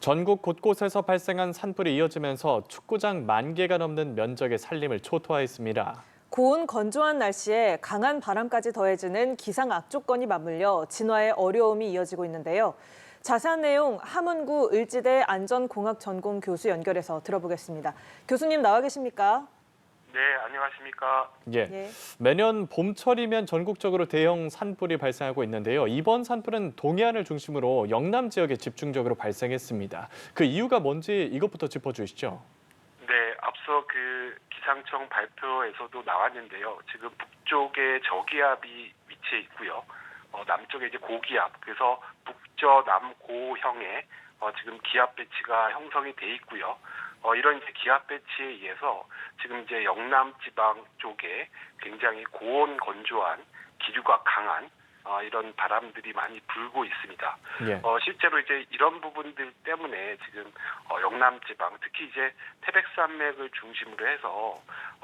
전국 곳곳에서 발생한 산불이 이어지면서 축구장 10,000개가 넘는 면적의 산림을 초토화했습니다. 고온 건조한 날씨에 강한 바람까지 더해지는 기상 악조건이 맞물려 진화에 어려움이 이어지고 있는데요. 자세한 내용 함흥구 을지대 안전공학 전공 교수 연결해서 들어보겠습니다. 교수님 나와 계십니까? 네, 안녕하십니까. 예, 예. 매년 봄철이면 전국적으로 대형 산불이 발생하고 있는데요. 이번 산불은 동해안을 중심으로 영남 지역에 집중적으로 발생했습니다. 그 이유가 뭔지 이것부터 짚어주시죠. 네, 앞서 기상청 발표에서도 나왔는데요. 지금 북쪽에 저기압이 위치해 있고요. 남쪽에 이제 고기압, 그래서 북저 남고형의 지금 기압 배치가 형성이 돼 있고요. 이런 이제 기압 배치에 의해서 지금 이제 영남 지방 쪽에 굉장히 고온 건조한 기류가 강한 이런 바람들이 많이 불고 있습니다. 예. 실제로 이제 이런 부분들 때문에 지금 영남 지방, 특히 이제 태백산맥을 중심으로 해서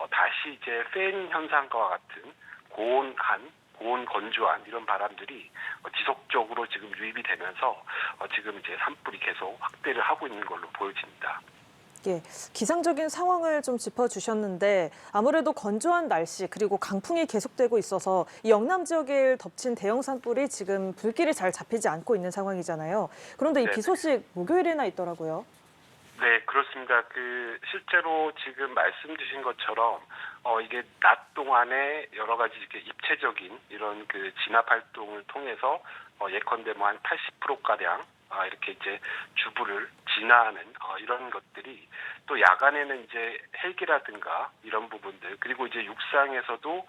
다시 이제 페인 현상과 같은 고온 건조한 이런 바람들이 지속적으로 지금 유입이 되면서 지금 이제 산불이 계속 확대를 하고 있는 걸로 보여집니다. 예, 기상적인 상황을 좀 짚어주셨는데 아무래도 건조한 날씨 그리고 강풍이 계속되고 있어서 이 영남 지역을 덮친 대형 산불이 지금 불길이 잘 잡히지 않고 있는 상황이잖아요. 그런데 이 네. 비 소식 목요일에나 있더라고요. 네, 그렇습니다. 실제로 지금 말씀 주신 것처럼 이게 낮 동안에 여러 가지 이렇게 입체적인 이런 진압 활동을 통해서 예컨대 뭐 한 80%가량 이렇게 이제 주부를 진화하는 이런 것들이 또 야간에는 이제 헬기라든가 이런 부분들, 그리고 이제 육상에서도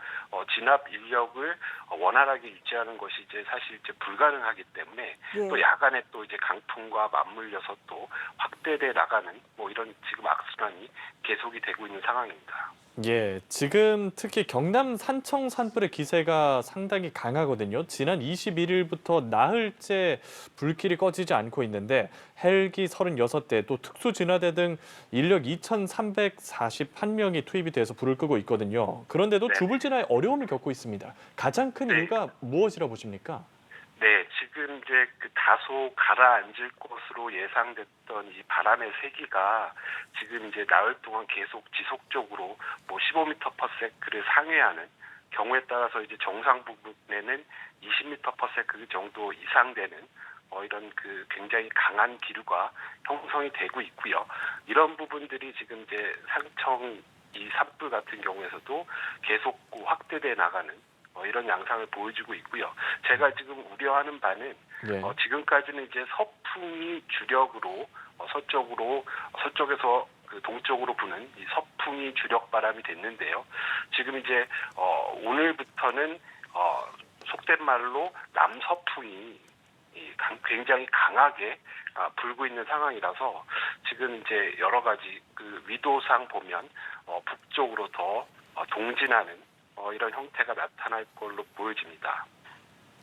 진압 인력을 원활하게 유지하는 것이 이제 사실 이제 불가능하기 때문에 예. 또 야간에 또 이제 강풍과 맞물려서 또 확대돼 나가는 뭐 이런 지금 악순환이 계속이 되고 있는 상황입니다. 예, 지금 특히 경남 산청 산불의 기세가 상당히 강하거든요. 지난 21일부터 나흘째 불길이 꺼지지 않고 있는데 헬기 36대, 또 특수진화대 등 인력 2,341명이 투입이 돼서 불을 끄고 있거든요. 그런데도 네. 주불 진화에 어려움을 겪고 있습니다. 가장 큰 네. 이유가 무엇이라 보십니까? 네, 지금 이제 다소 가라앉을 것으로 예상됐던 이 바람의 세기가 지금 이제 나흘 동안 계속 지속적으로 뭐 15m/s를 상회하는 경우에 따라서 이제 정상 부분에는 20m/s 정도 이상 되는 이런 굉장히 강한 기류가 형성이 되고 있고요. 이런 부분들이 지금 이제 산청 이 산불 같은 경우에서도 계속 확대돼 나가는 이런 양상을 보여주고 있고요. 제가 지금 우려하는 바는 예. 지금까지는 이제 서풍이 주력으로 서쪽에서 동쪽으로 부는 이 서풍이 주력 바람이 됐는데요. 지금 이제 오늘부터는 속된 말로 남서풍이 굉장히 강하게 불고 있는 상황이라서 지금 이제 여러 가지 위도상 보면 북쪽으로 더 동진하는 이런 형태가 나타날 걸로 보여집니다.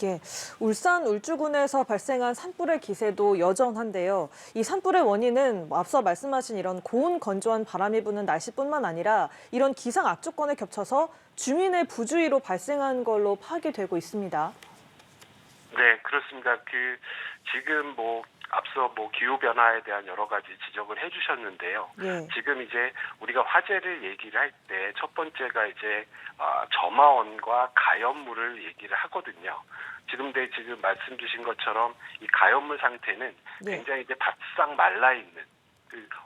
예, 울산 울주군에서 발생한 산불의 기세도 여전한데요. 이 산불의 원인은 앞서 말씀하신 이런 고온 건조한 바람이 부는 날씨뿐만 아니라 이런 기상 악조건에 겹쳐서 주민의 부주의로 발생한 걸로 파악되고 있습니다. 네, 그렇습니다. 지금 앞서 기후 변화에 대한 여러 가지 지적을 해주셨는데요. 예. 지금 이제 우리가 화재를 얘기를 할 때 첫 번째가 이제 점화원과 가연물을 얘기를 하거든요. 지금 말씀 주신 것처럼 이 가연물 상태는 예. 굉장히 이제 바싹 말라 있는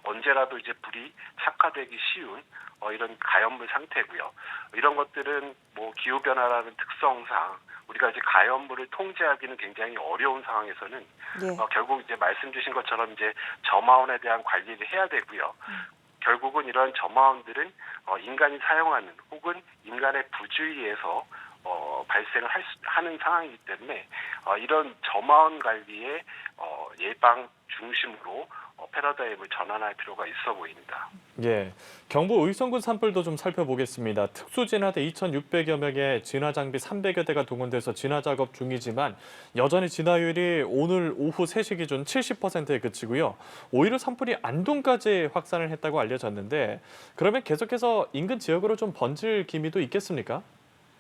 언제라도 이제 불이 착화되기 쉬운 이런 가연물 상태고요. 이런 것들은 기후 변화라는 특성상 우리가 이제 가연물을 통제하기는 굉장히 어려운 상황에서는 예. 결국 이제 말씀 주신 것처럼 이제 점화원에 대한 관리를 해야 되고요. 결국은 이런 점화원들은 인간이 사용하는 혹은 인간의 부주의에서 발생을 하는 상황이기 때문에 이런 점화원 관리의 예방 중심으로 패러다임을 전환할 필요가 있어 보입니다. 예, 경북 의성군 산불도 좀 살펴보겠습니다. 특수진화대 2,600여 명의 진화 장비 300여 대가 동원돼서 진화 작업 중이지만 여전히 진화율이 오늘 오후 3시 기준 70%에 그치고요. 오히려 산불이 안동까지 확산을 했다고 알려졌는데 그러면 계속해서 인근 지역으로 좀 번질 기미도 있겠습니까?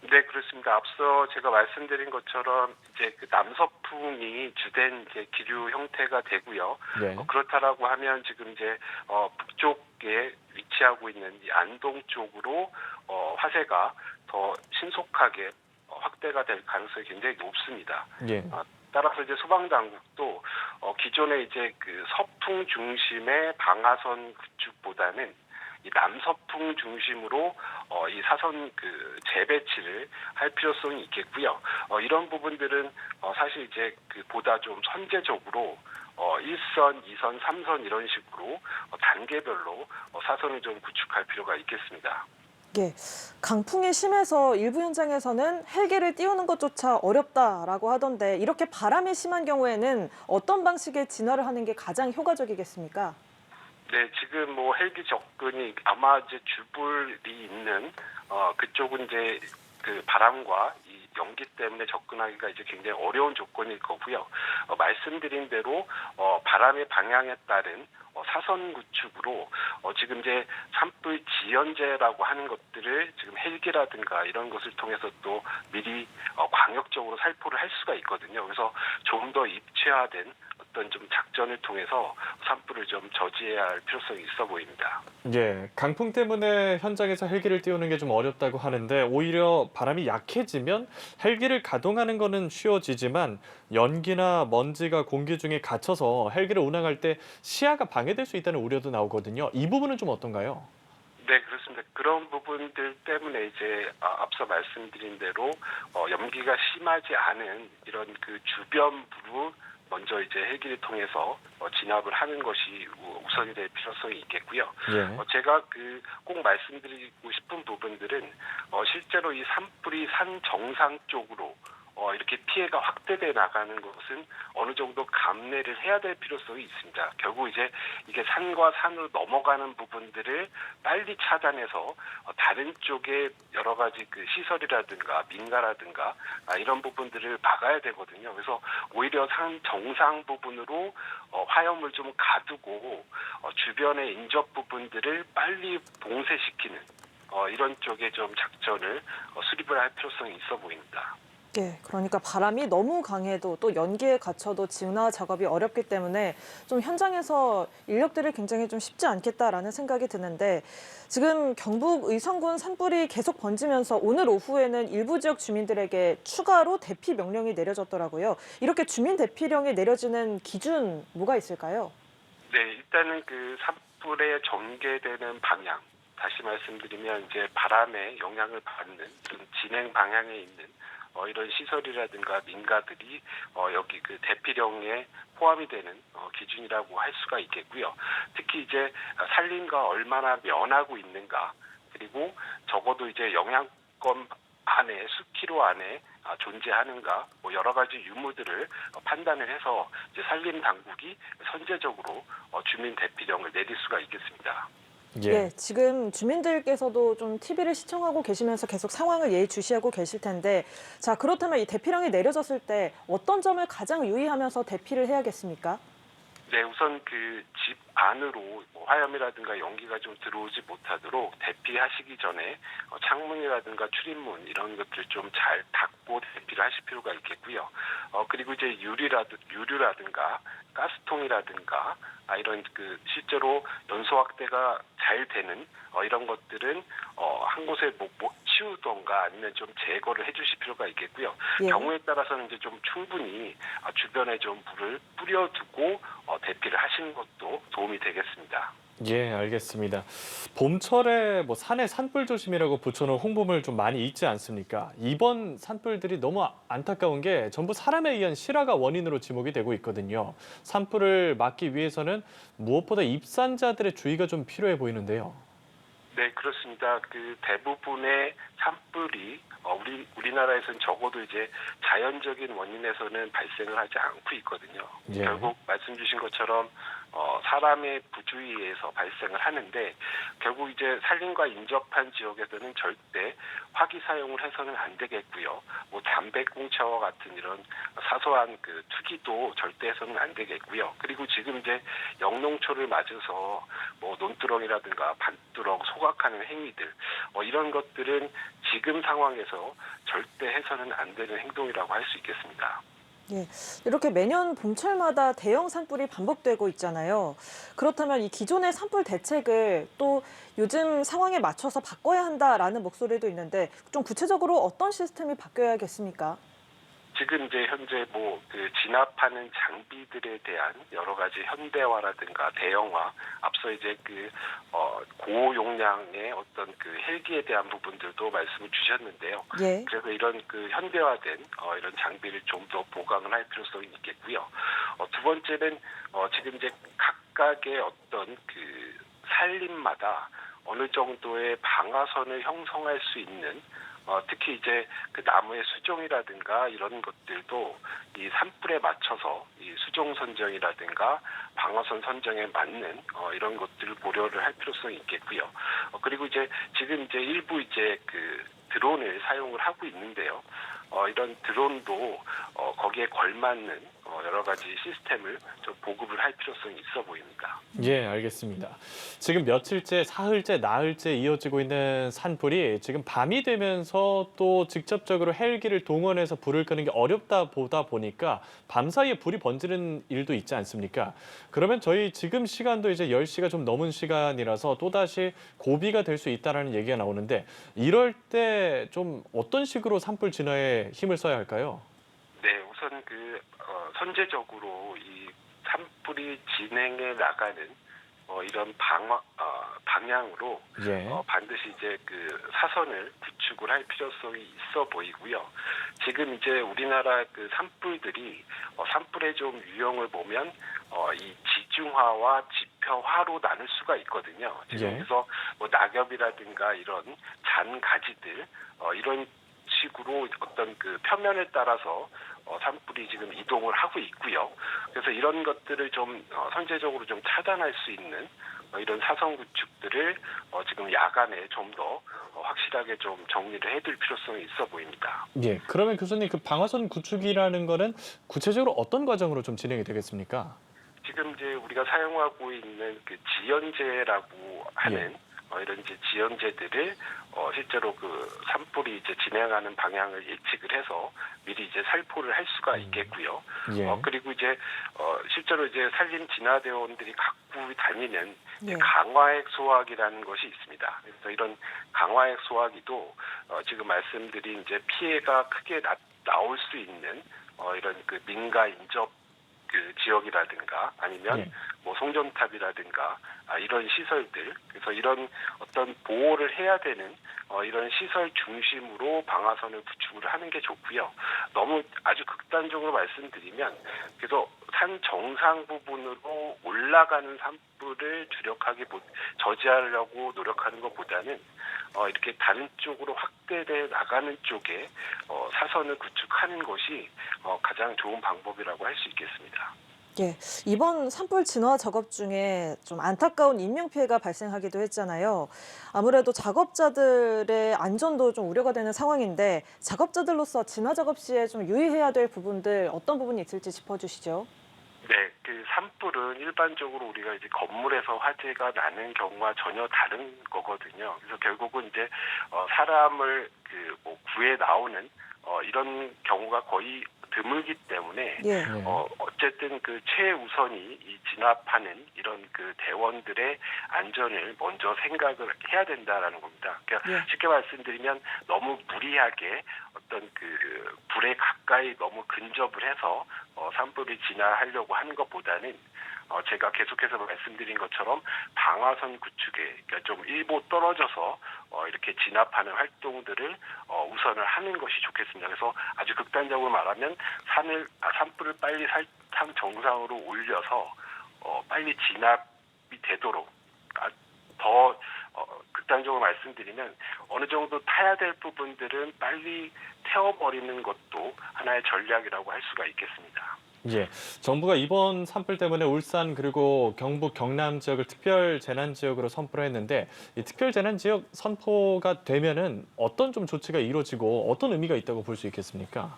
네, 그렇습니다. 앞서 제가 말씀드린 것처럼 이제 그 남서풍이 주된 이제 기류 형태가 되고요. 네. 그렇다라고 하면 지금 이제 북쪽에 위치하고 있는 이 안동 쪽으로 화세가 더 신속하게 확대가 될 가능성이 굉장히 높습니다. 예. 따라서 이제 소방 당국도 기존의 이제 그 서풍 중심의 방화선 구축보다는 이 남서풍 중심으로 이 사선 그 재배치를 할 필요성이 있겠고요. 이런 부분들은 사실 이제 그 보다 좀 선제적으로 1선, 2선, 3선 이런 식으로 단계별로 사선을 좀 구축할 필요가 있겠습니다. 예, 강풍이 심해서 일부 현장에서는 헬기를 띄우는 것조차 어렵다라고 하던데 이렇게 바람이 심한 경우에는 어떤 방식의 진화를 하는 게 가장 효과적이겠습니까? 네, 지금 뭐 헬기 접근이 아마 이제 주불이 있는 그쪽은 이제 그 바람과 이 연기 때문에 접근하기가 이제 굉장히 어려운 조건일 거고요. 말씀드린 대로 바람의 방향에 따른 사선 구축으로 지금 이제 산불 지연제라고 하는 것들을 지금 헬기라든가 이런 것을 통해서 또 미리 광역적으로 살포를 할 수가 있거든요. 그래서 좀 더 입체화된 어떤 좀 작전을 통해서 산불을 좀 저지해야 할 필요성이 있어 보입니다. 예, 강풍 때문에 현장에서 헬기를 띄우는 게 좀 어렵다고 하는데 오히려 바람이 약해지면 헬기를 가동하는 거는 쉬워지지만 연기나 먼지가 공기 중에 갇혀서 헬기를 운항할 때 시야가 방해될 수 있다는 우려도 나오거든요. 이 부분은 좀 어떤가요? 네, 그렇습니다. 그런 부분들 때문에 이제 앞서 말씀드린 대로 연기가 심하지 않은 이런 그 주변부로 먼저 이제 헬기를 통해서 진압을 하는 것이 우선이 될 필요성이 있겠고요. 예. 제가 그 꼭 말씀드리고 싶은 부분들은 실제로 이 산불이 산 정상 쪽으로 이렇게 피해가 확대돼 나가는 것은 어느 정도 감내를 해야 될 필요성이 있습니다. 결국 이제 이게 산과 산으로 넘어가는 부분들을 빨리 차단해서 다른 쪽에 여러 가지 그 시설이라든가 민가라든가 이런 부분들을 막아야 되거든요. 그래서 오히려 산 정상 부분으로 화염을 좀 가두고 주변의 인접 부분들을 빨리 봉쇄시키는 이런 쪽에 좀 작전을 수립을 할 필요성이 있어 보입니다. 예, 그러니까 바람이 너무 강해도 또 연기에 갇혀도 진화 작업이 어렵기 때문에 좀 현장에서 인력들이 굉장히 좀 쉽지 않겠다라는 생각이 드는데 지금 경북 의성군 산불이 계속 번지면서 오늘 오후에는 일부 지역 주민들에게 추가로 대피 명령이 내려졌더라고요. 이렇게 주민 대피령이 내려지는 기준 뭐가 있을까요? 네, 일단은 그 산불에 전개되는 방향, 다시 말씀드리면 이제 바람의 영향을 받는 좀 진행 방향에 있는 이런 시설이라든가 민가들이 여기 그 대피령에 포함이 되는 기준이라고 할 수가 있겠고요. 특히 이제 산림과 얼마나 면하고 있는가, 그리고 적어도 이제 영향권 안에 수키로 안에 존재하는가, 뭐 여러 가지 유무들을 판단을 해서 이제 산림 당국이 선제적으로 주민 대피령을 내릴 수가 있겠습니다. 예, 지금 주민들께서도 좀 TV를 시청하고 계시면서 계속 상황을 예의주시하고 계실 텐데, 자, 그렇다면 이 대피령이 내려졌을 때 어떤 점을 가장 유의하면서 대피를 해야겠습니까? 네, 우선 그 집 안으로 뭐 화염이라든가 연기가 좀 들어오지 못하도록 대피하시기 전에 창문이라든가 출입문 이런 것들 좀 잘 닫고 대피를 하실 필요가 있겠고요. 그리고 이제 유류라든가 가스통이라든가 이런 그 실제로 연소 확대가 잘 되는 이런 것들은 한 곳에 뭐 치우던가 아니면 좀 제거를 해주실 필요가 있겠고요. 예. 경우에 따라서는 이제 좀 충분히 주변에 좀 불을 뿌려두고 대피를 하시는 것도 도움이 되겠습니다. 예, 알겠습니다. 봄철에 뭐 산에 산불 조심이라고 붙여놓은 홍보물 좀 많이 있지 않습니까? 이번 산불들이 너무 안타까운 게 전부 사람에 의한 실화가 원인으로 지목이 되고 있거든요. 산불을 막기 위해서는 무엇보다 입산자들의 주의가 좀 필요해 보이는데요. 네, 그렇습니다. 그 대부분의 산불이 우리나라에서는 적어도 이제 자연적인 원인에서는 발생을 하지 않고 있거든요. 예. 결국 말씀 주신 것처럼 사람의 부주의에서 발생을 하는데 결국 이제 산림과 인접한 지역에서는 절대 화기 사용을 해서는 안 되겠고요. 뭐 담배꽁초와 같은 이런 사소한 그 투기도 절대 해서는 안 되겠고요. 그리고 지금 이제 영농초를 맞아서 뭐 논두렁이라든가 반두렁 소각하는 행위들 이런 것들은 지금 상황에서 절대 해서는 안 되는 행동이라고 할 수 있겠습니다. 예, 이렇게 매년 봄철마다 대형 산불이 반복되고 있잖아요. 그렇다면 이 기존의 산불 대책을 또 요즘 상황에 맞춰서 바꿔야 한다라는 목소리도 있는데 좀 구체적으로 어떤 시스템이 바뀌어야겠습니까? 지금 이제 현재 뭐 그 진압하는 장비들에 대한 여러 가지 현대화라든가 대형화, 앞서 이제 그 고용량의 어떤 그 헬기에 대한 부분들도 말씀을 주셨는데요. 예. 그래서 이런 그 현대화된 이런 장비를 좀 더 보강을 할 필요성이 있겠고요. 두 번째는 지금 이제 각각의 어떤 그 산림마다 어느 정도의 방화선을 형성할 수 있는 특히 이제 그 나무의 수종이라든가 이런 것들도 이 산불에 맞춰서 이 수종 선정이라든가 방어선 선정에 맞는 이런 것들을 고려를 할 필요성이 있겠고요. 그리고 이제 지금 이제 일부 이제 그 드론을 사용을 하고 있는데요. 이런 드론도 거기에 걸맞는 여러 가지 시스템을 좀 보급을 할 필요성이 있어 보입니다. 예, 알겠습니다. 지금 며칠째, 사흘째, 나흘째 이어지고 있는 산불이 지금 밤이 되면서 또 직접적으로 헬기를 동원해서 불을 끄는 게 어렵다 보다 보니까 밤사이에 불이 번지는 일도 있지 않습니까? 그러면 저희 지금 시간도 이제 10시가 좀 넘은 시간이라서 또다시 고비가 될 수 있다는 얘기가 나오는데 이럴 때 좀 어떤 식으로 산불 진화에 힘을 써야 할까요? 네, 우선 그 선제적으로 이 산불이 진행해 나가는 이런 방향으로 예. 반드시 이제 그 사선을 구축을 할 필요성이 있어 보이고요. 지금 이제 우리나라 그 산불들이 산불의 좀 유형을 보면 이 지중화와 지표화로 나눌 수가 있거든요. 지금 예. 그래서 뭐 낙엽이라든가 이런 잔가지들 이런 식으로 어떤 그 표면에 따라서 산불이 지금 이동을 하고 있고요. 그래서 이런 것들을 좀 선제적으로 좀 차단할 수 있는 이런 사선 구축들을 지금 야간에 좀 더 확실하게 좀 정리를 해둘 필요성이 있어 보입니다. 예. 그러면 교수님 그 방화선 구축이라는 거는 구체적으로 어떤 과정으로 좀 진행이 되겠습니까? 지금 이제 우리가 사용하고 있는 그 지연제라고 하는 이런 이제 지연제들을 실제로 그 산불이 이제 진행하는 방향을 예측을 해서 미리 이제 살포를 할 수가 있겠고요. 예. 그리고 이제 실제로 이제 산림 진화대원들이 갖고 다니는 예. 강화액 소화기라는 것이 있습니다. 그래서 이런 강화액 소화기도 지금 말씀드린 이제 피해가 크게 나올 수 있는 이런 그 민가 인접 그 지역이라든가 아니면 예. 뭐 송전탑이라든가 이런 시설들 그래서 이런 어떤 보호를 해야 되는 이런 시설 중심으로 방화선을 구축을 하는 게 좋고요. 너무 아주 극단적으로 말씀드리면 그래서 산 정상 부분으로 올라가는 산불을 주력하게 저지하려고 노력하는 것보다는 이렇게 다른 쪽으로 확대돼 나가는 쪽에 사선을 구축하는 것이 가장 좋은 방법이라고 할 수 있겠습니다. 예, 이번 산불 진화 작업 중에 좀 안타까운 인명 피해가 발생하기도 했잖아요. 아무래도 작업자들의 안전도 좀 우려가 되는 상황인데 작업자들로서 진화 작업 시에 좀 유의해야 될 부분들 어떤 부분이 있을지 짚어주시죠. 네, 그 산불은 일반적으로 우리가 이제 건물에서 화재가 나는 경우와 전혀 다른 거거든요. 그래서 결국은 이제 사람을 그 뭐 구해 나오는 이런 경우가 거의 드물기 때문에 예. 어쨌든 그 최우선이 이 진압하는 이런 그 대원들의 안전을 먼저 생각을 해야 된다라는 겁니다. 그러니까 예. 쉽게 말씀드리면 너무 무리하게 어떤 그 불에 가까이 너무 근접을 해서 산불을 진화하려고 하는 것보다는 제가 계속해서 말씀드린 것처럼 방화선 구축에 그러니까 좀 일부 떨어져서 이렇게 진압하는 활동들을 우선을 하는 것이 좋겠습니다. 그래서 아주 극단적으로 말하면 산불을 빨리 산 정상으로 올려서 빨리 진압이 되도록 더 극단적으로 말씀드리면 어느 정도 타야 될 부분들은 빨리 태워버리는 것도 하나의 전략이라고 할 수가 있겠습니다. 예, 정부가 이번 산불 때문에 울산 그리고 경북 경남 지역을 특별 재난 지역으로 선포를 했는데 이 특별 재난 지역 선포가 되면은 어떤 좀 조치가 이루어지고 어떤 의미가 있다고 볼 수 있겠습니까?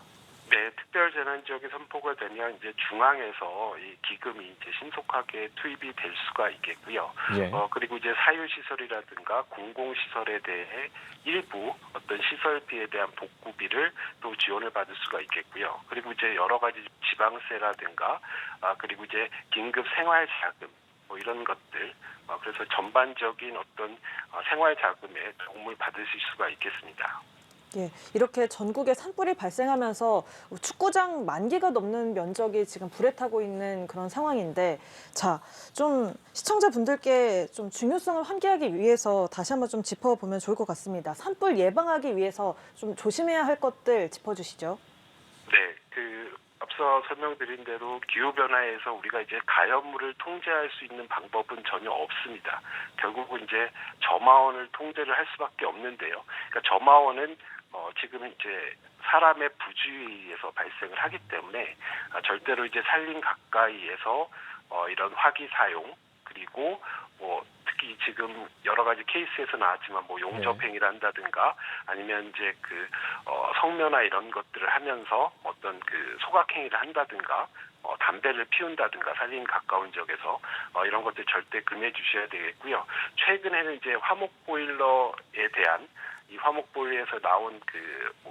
네, 특별 재난 지역이 선포가 되면 이제 중앙에서 이 기금이 이제 신속하게 투입이 될 수가 있겠고요. 예. 그리고 이제 사유시설이라든가 공공시설에 대해 일부 어떤 시설비에 대한 복구비를 또 지원을 받을 수가 있겠고요. 그리고 이제 여러 가지 지방세라든가 그리고 이제 긴급 생활자금 뭐 이런 것들 그래서 전반적인 어떤 생활자금에 도움을 받으실 수가 있겠습니다. 예, 이렇게 전국에 산불이 발생하면서 축구장 10,000개가 넘는 면적이 지금 불에 타고 있는 그런 상황인데, 자, 좀 시청자분들께 좀 중요성을 환기하기 위해서 다시 한번 좀 짚어보면 좋을 것 같습니다. 산불 예방하기 위해서 좀 조심해야 할 것들 짚어주시죠. 네, 앞서 설명드린 대로 기후변화에서 우리가 이제 가연물을 통제할 수 있는 방법은 전혀 없습니다. 결국은 이제 점화원을 통제를 할 수밖에 없는데요. 그러니까 점화원은 지금 이제 사람의 부주의에 의해서 발생을 하기 때문에 절대로 이제 산림 가까이에서 이런 화기 사용 그리고 특히 지금 여러 가지 케이스에서 나왔지만 용접행위를 한다든가 아니면 이제 성묘나 이런 것들을 하면서 어떤 소각행위를 한다든가 담배를 피운다든가 산림 가까운 지역에서 이런 것들 절대 금해 주셔야 되겠고요. 최근에는 이제 화목 보일러에 대한 이 화목 보일러에서 나온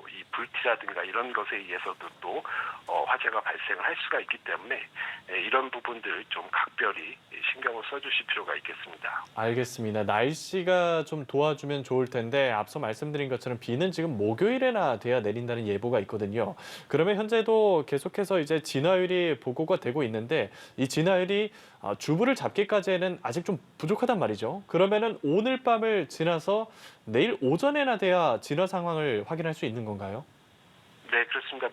이 불티라든가 이런 것에 의해서도 또 화재가 발생을 할 수가 있기 때문에 이런 부분들을 좀 각별히 신경을 써주실 필요가 있겠습니다. 알겠습니다. 날씨가 좀 도와주면 좋을 텐데 앞서 말씀드린 것처럼 비는 지금 목요일에나 돼야 내린다는 예보가 있거든요. 그러면 현재도 계속해서 이제 진화율이 보고가 되고 있는데 이 진화율이 주부를 잡기까지는 아직 좀 부족하단 말이죠. 그러면은 오늘 밤을 지나서 내일 오전에나 돼야 진화 상황을 확인할 수 있는 건가요? 네, 그렇습니다.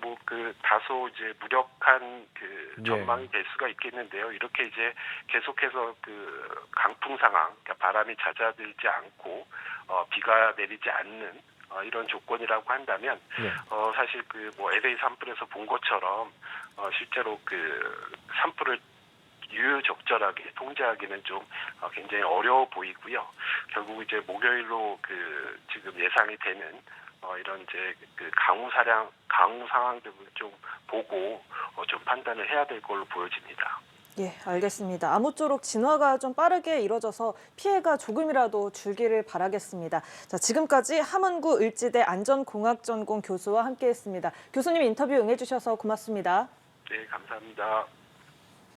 다소 이제 무력한 전망이 예. 될 수가 있겠는데요. 이렇게 이제 계속해서 강풍 상황, 그러니까 바람이 잦아들지 않고 비가 내리지 않는 이런 조건이라고 한다면 예. 사실 LA 산불에서 본 것처럼 실제로 산불을 유유적절하게 통제하기는 좀 굉장히 어려워 보이고요. 결국 이제 목요일로 지금 예상이 되는 이런 이제 강우 상황들을 좀 보고 좀 판단을 해야 될 걸로 보여집니다. 예, 알겠습니다. 아무쪼록 진화가 좀 빠르게 이뤄져서 피해가 조금이라도 줄기를 바라겠습니다. 자, 지금까지 함원구 을지대 안전공학전공 교수와 함께했습니다. 교수님 인터뷰 응해주셔서 고맙습니다. 네, 감사합니다.